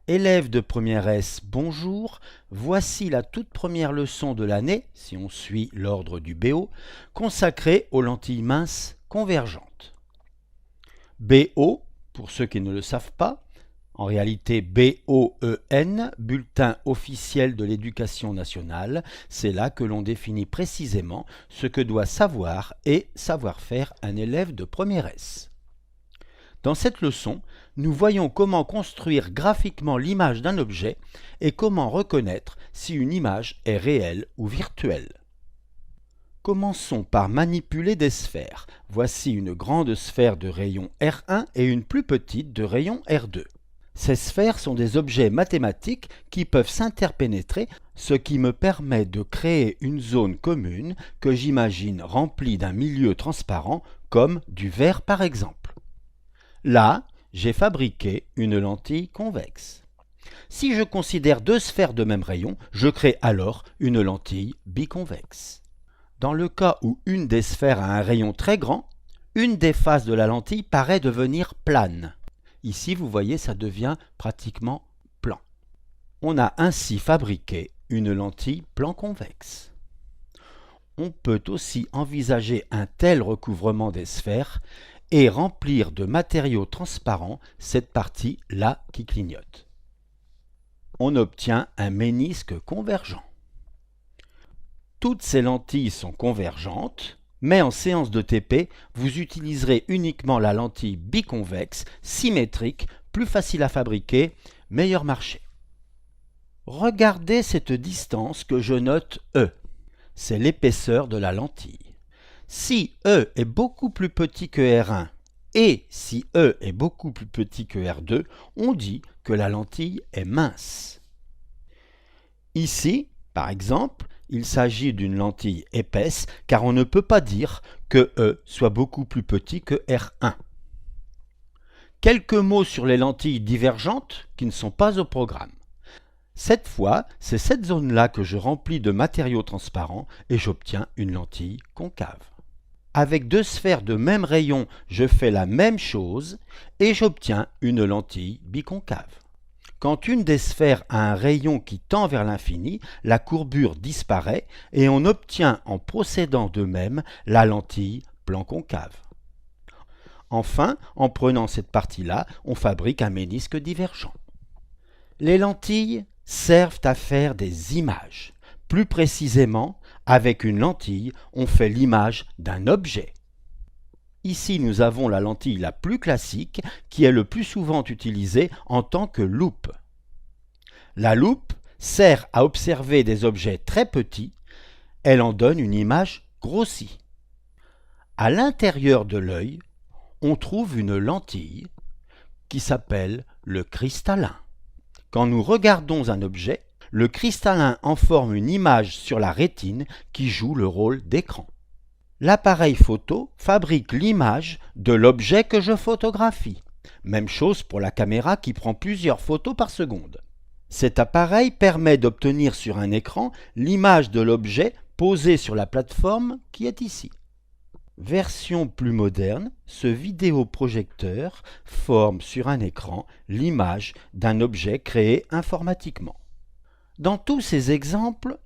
Élèves de première S, bonjour. Voici la toute première leçon de l'année, si on suit l'ordre du BO, consacrée aux lentilles minces convergentes. BO, pour ceux qui ne le savent pas, en réalité BOEN, Bulletin officiel de l'éducation nationale, c'est là que l'on définit précisément ce que doit savoir et savoir faire un élève de première S. Dans cette leçon, nous voyons comment construire graphiquement l'image d'un objet et comment reconnaître si une image est réelle ou virtuelle. Commençons par manipuler des sphères. Voici une grande sphère de rayon R1 et une plus petite de rayon R2. Ces sphères sont des objets mathématiques qui peuvent s'interpénétrer, ce qui me permet de créer une zone commune que j'imagine remplie d'un milieu transparent, comme du verre par exemple. Là, j'ai fabriqué une lentille convexe. Si je considère deux sphères de même rayon, je crée alors une lentille biconvexe. Dans le cas où une des sphères a un rayon très grand, une des faces de la lentille paraît devenir plane. Ici, vous voyez, ça devient pratiquement plan. On a ainsi fabriqué une lentille plan convexe. On peut aussi envisager un tel recouvrement des sphères et remplir de matériaux transparents cette partie-là qui clignote. On obtient un ménisque convergent. Toutes ces lentilles sont convergentes, mais en séance de TP, vous utiliserez uniquement la lentille biconvexe, symétrique, plus facile à fabriquer, meilleur marché. Regardez cette distance que je note E. C'est l'épaisseur de la lentille. Si E est beaucoup plus petit que R1 et si E est beaucoup plus petit que R2, on dit que la lentille est mince. Ici, par exemple, il s'agit d'une lentille épaisse car on ne peut pas dire que E soit beaucoup plus petit que R1. Quelques mots sur les lentilles divergentes qui ne sont pas au programme. Cette fois, c'est cette zone-là que je remplis de matériaux transparents et j'obtiens une lentille concave. Avec deux sphères de même rayon, je fais la même chose et j'obtiens une lentille biconcave. Quand une des sphères a un rayon qui tend vers l'infini, la courbure disparaît et on obtient en procédant de même la lentille plan concave. Enfin, en prenant cette partie-là, on fabrique un ménisque divergent. Les lentilles servent à faire des images. Plus précisément, avec une lentille, on fait l'image d'un objet. Ici, nous avons la lentille la plus classique qui est le plus souvent utilisée en tant que loupe. La loupe sert à observer des objets très petits, elle en donne une image grossie. À l'intérieur de l'œil, on trouve une lentille qui s'appelle le cristallin. Quand nous regardons un objet, le cristallin en forme une image sur la rétine qui joue le rôle d'écran. L'appareil photo fabrique l'image de l'objet que je photographie. Même chose pour la caméra qui prend plusieurs photos par seconde. Cet appareil permet d'obtenir sur un écran l'image de l'objet posé sur la plateforme qui est ici. Version plus moderne, ce vidéoprojecteur forme sur un écran l'image d'un objet créé informatiquement. Dans tous ces exemples,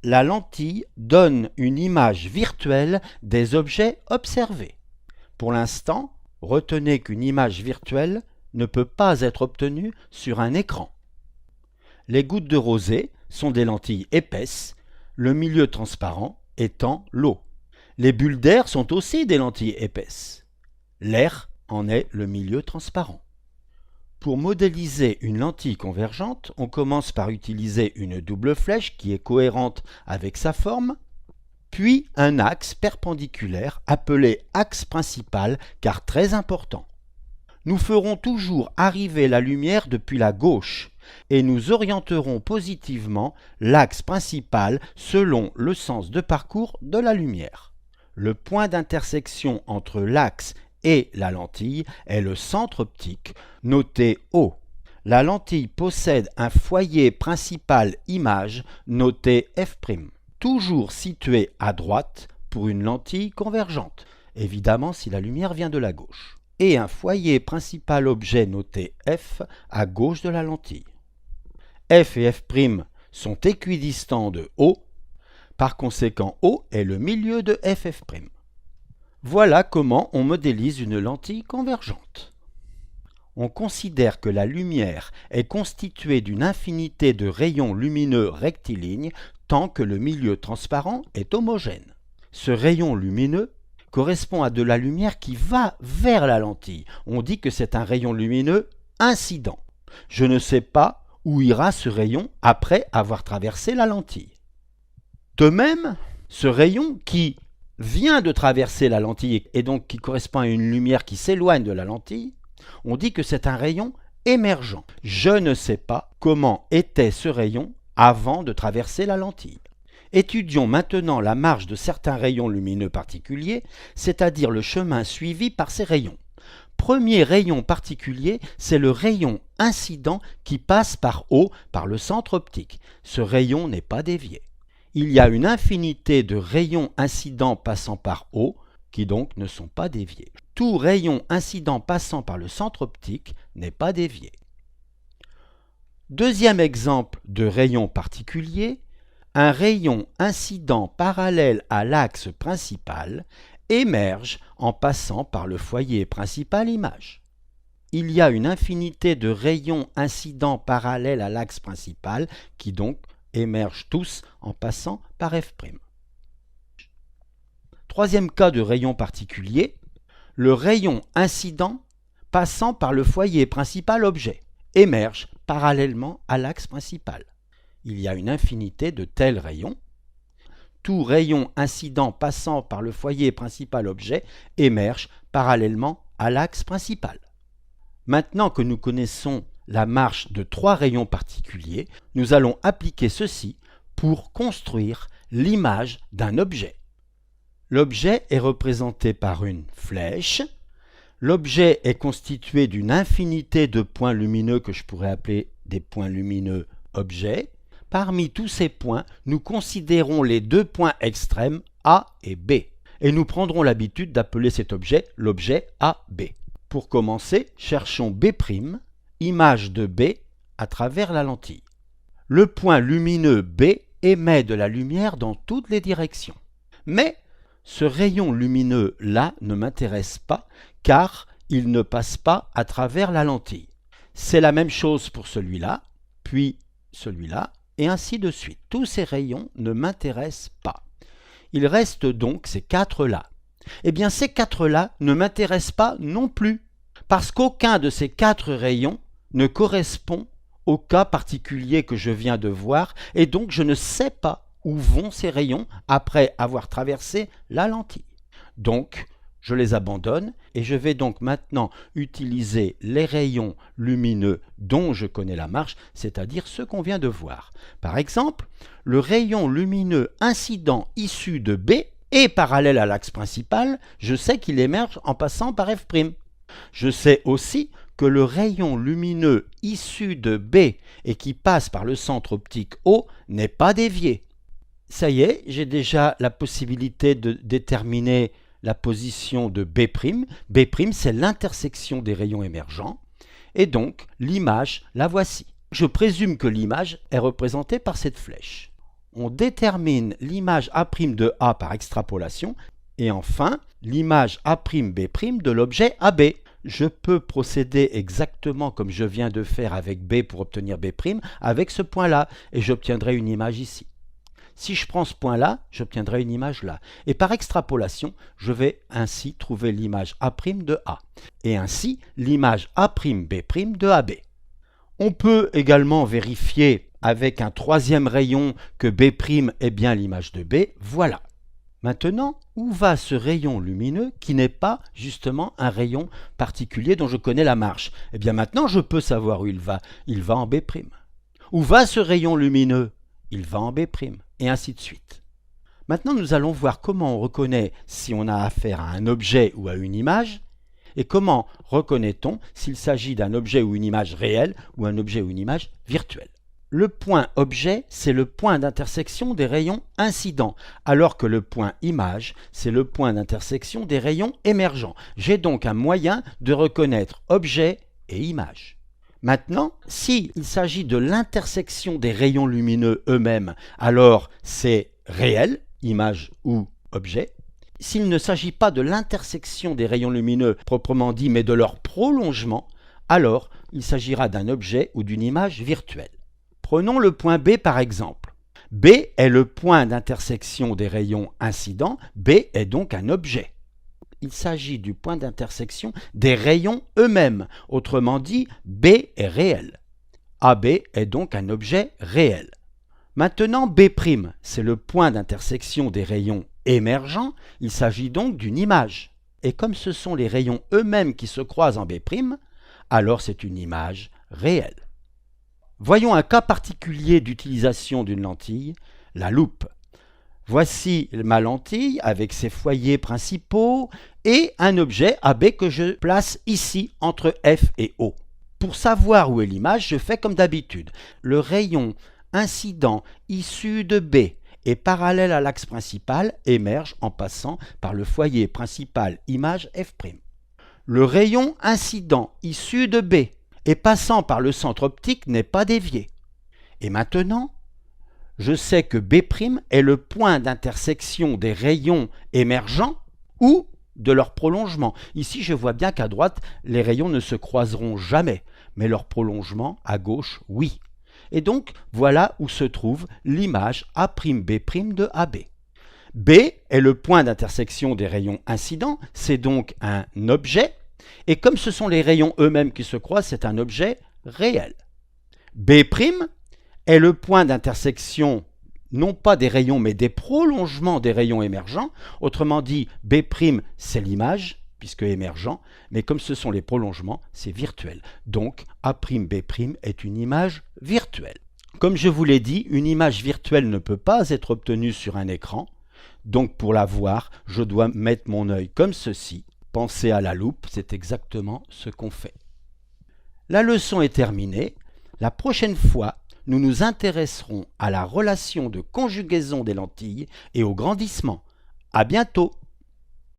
la lentille donne une image virtuelle des objets observés. Pour l'instant, retenez qu'une image virtuelle ne peut pas être obtenue sur un écran. Les gouttes de rosée sont des lentilles épaisses, le milieu transparent étant l'eau. Les bulles d'air sont aussi des lentilles épaisses. L'air en est le milieu transparent. Pour modéliser une lentille convergente, on commence par utiliser une double flèche qui est cohérente avec sa forme, puis un axe perpendiculaire appelé axe principal car très important. Nous ferons toujours arriver la lumière depuis la gauche et nous orienterons positivement l'axe principal selon le sens de parcours de la lumière. Le point d'intersection entre l'axe et la lentille est le centre optique, noté O. La lentille possède un foyer principal image, noté F', toujours situé à droite pour une lentille convergente, évidemment si la lumière vient de la gauche, et un foyer principal objet noté F à gauche de la lentille. F et F' sont équidistants de O, par conséquent O est le milieu de FF'. Voilà comment on modélise une lentille convergente. On considère que la lumière est constituée d'une infinité de rayons lumineux rectilignes tant que le milieu transparent est homogène. Ce rayon lumineux correspond à de la lumière qui va vers la lentille. On dit que c'est un rayon lumineux incident. Je ne sais pas où ira ce rayon après avoir traversé la lentille. De même, ce rayon qui vient de traverser la lentille et donc qui correspond à une lumière qui s'éloigne de la lentille, on dit que c'est un rayon émergent. Je ne sais pas comment était ce rayon avant de traverser la lentille. Étudions maintenant la marge de certains rayons lumineux particuliers, c'est-à-dire le chemin suivi par ces rayons. Premier rayon particulier, c'est le rayon incident qui passe par O, par le centre optique. Ce rayon n'est pas dévié. Il y a une infinité de rayons incidents passant par O, qui donc ne sont pas déviés. Tout rayon incident passant par le centre optique n'est pas dévié. Deuxième exemple de rayon particulier, un rayon incident parallèle à l'axe principal émerge en passant par le foyer principal image. Il y a une infinité de rayons incidents parallèles à l'axe principal qui donc émergent tous en passant par F'. Troisième cas de rayon particulier, le rayon incident passant par le foyer principal objet émerge parallèlement à l'axe principal. Il y a une infinité de tels rayons. Tout rayon incident passant par le foyer principal objet émerge parallèlement à l'axe principal. Maintenant que nous connaissons la marche de trois rayons particuliers, nous allons appliquer ceci pour construire l'image d'un objet. L'objet est représenté par une flèche. L'objet est constitué d'une infinité de points lumineux que je pourrais appeler des points lumineux objets. Parmi tous ces points, nous considérons les deux points extrêmes A et B. Et nous prendrons l'habitude d'appeler cet objet l'objet AB. Pour commencer, cherchons B', image de B à travers la lentille. Le point lumineux B émet de la lumière dans toutes les directions. Mais ce rayon lumineux-là ne m'intéresse pas car il ne passe pas à travers la lentille. C'est la même chose pour celui-là, puis celui-là, et ainsi de suite. Tous ces rayons ne m'intéressent pas. Il reste donc ces quatre-là. Eh bien, ces quatre-là ne m'intéressent pas non plus, parce qu'aucun de ces quatre rayons ne correspond au cas particulier que je viens de voir, et donc je ne sais pas où vont ces rayons après avoir traversé la lentille. Donc, je les abandonne et je vais donc maintenant utiliser les rayons lumineux dont je connais la marche, c'est-à-dire ceux qu'on vient de voir. Par exemple, le rayon lumineux incident issu de B est parallèle à l'axe principal, je sais qu'il émerge en passant par F'. Je sais aussi que le rayon lumineux issu de B et qui passe par le centre optique O n'est pas dévié. Ça y est, j'ai déjà la possibilité de déterminer la position de B'. B', c'est l'intersection des rayons émergents. Et donc, l'image, la voici. Je présume que l'image est représentée par cette flèche. On détermine l'image A' de A par extrapolation. Et enfin, l'image A'B' de l'objet AB. Je peux procéder exactement comme je viens de faire avec B pour obtenir B' avec ce point-là. Et j'obtiendrai une image ici. Si je prends ce point-là, j'obtiendrai une image là. Et par extrapolation, je vais ainsi trouver l'image A' de A. Et ainsi, l'image A'B' de AB. On peut également vérifier avec un troisième rayon que B' est bien l'image de B. Voilà. Maintenant, où va ce rayon lumineux qui n'est pas justement un rayon particulier dont je connais la marche? Eh bien maintenant, je peux savoir où il va. Il va en B'. Où va ce rayon lumineux? Il va en B'. Et ainsi de suite. Maintenant, nous allons voir comment on reconnaît si on a affaire à un objet ou à une image, et comment reconnaît-on s'il s'agit d'un objet ou une image réelle ou un objet ou une image virtuelle. Le point objet, c'est le point d'intersection des rayons incidents, alors que le point image, c'est le point d'intersection des rayons émergents. J'ai donc un moyen de reconnaître objet et image. Maintenant, s'il s'agit de l'intersection des rayons lumineux eux-mêmes, alors c'est réel, image ou objet. S'il ne s'agit pas de l'intersection des rayons lumineux proprement dit, mais de leur prolongement, alors il s'agira d'un objet ou d'une image virtuelle. Prenons le point B par exemple. B est le point d'intersection des rayons incidents, B est donc un objet. Il s'agit du point d'intersection des rayons eux-mêmes, autrement dit, B est réel. AB est donc un objet réel. Maintenant, B', c'est le point d'intersection des rayons émergents, il s'agit donc d'une image. Et comme ce sont les rayons eux-mêmes qui se croisent en B', alors c'est une image réelle. Voyons un cas particulier d'utilisation d'une lentille, la loupe. Voici ma lentille avec ses foyers principaux et un objet AB que je place ici entre F et O. Pour savoir où est l'image, je fais comme d'habitude. Le rayon incident issu de B et parallèle à l'axe principal émerge en passant par le foyer principal image F'. Le rayon incident issu de B et passant par le centre optique n'est pas dévié. Et maintenant, je sais que B' est le point d'intersection des rayons émergents ou de leur prolongement. Ici, je vois bien qu'à droite, les rayons ne se croiseront jamais, mais leur prolongement, à gauche, oui. Et donc, voilà où se trouve l'image A'B' de AB. B est le point d'intersection des rayons incidents, c'est donc un objet, et comme ce sont les rayons eux-mêmes qui se croisent, c'est un objet réel. B' est le point d'intersection non pas des rayons mais des prolongements des rayons émergents. Autrement dit, B' c'est l'image, puisque émergent, mais comme ce sont les prolongements, c'est virtuel. Donc A'B' est une image virtuelle. Comme je vous l'ai dit, une image virtuelle ne peut pas être obtenue sur un écran. Donc pour la voir, je dois mettre mon œil comme ceci. Pensez à la loupe, c'est exactement ce qu'on fait. La leçon est terminée. La prochaine fois, nous nous intéresserons à la relation de conjugaison des lentilles et au grandissement. À bientôt!